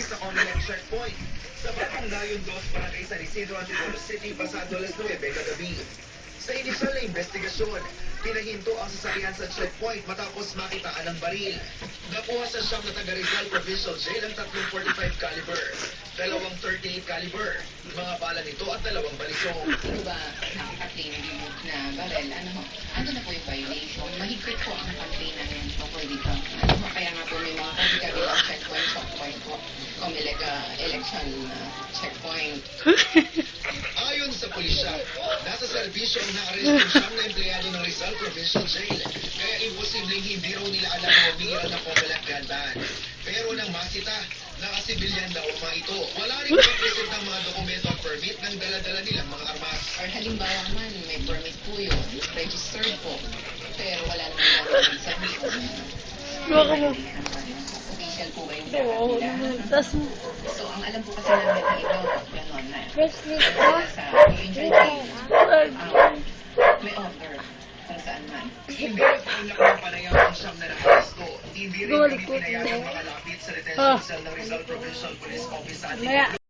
sa Comelec checkpoint sa Batang Layon 2, Barangay San Isidro, Antipolo City, pasado alas 9 kagabi. Sa inisyal na investigasyon, pinahinto ang sasakyan sa checkpoint matapos makitaan ng baril. Nakuha sa siyam na taga Rizal Provincial Jail ang 3.45 caliber, 2.38 caliber, mga bala nito at 2 balisong. Ano ba nakaka-claim na barel? Ano na po yung violation? Mahigpit po ang campaign namin tungkol dito. Kaya nga po may mga kabilang checkpoint po. Comelec election checkpoint. Ayon sa pulisya, nasa serbisyo ang naaresto siyang na empleyado ng Rizal Provincial Jail. Kaya imposibleng hindi raw nila alam na umiiral ng Comelec gun ban. Pero nang masita, nakasibilyan daw ang mga ito. Wala rin represent ng mga dokumento at permit ng dala-dala nilang mga armas. Or halimbawa man, may permit po yun, registered po. Pero wala naman namin sa official po ba yung nila? So, ang alam po kasi namin na ito, gano'n na. Sa provincial jail, may order kung saan man. Hindi nagpaulak ng panayam ang siyam na nakaresto. Hindi rin pinipinayagang makalapit sa detention cell ng Rizal Provincial Police Office sa ating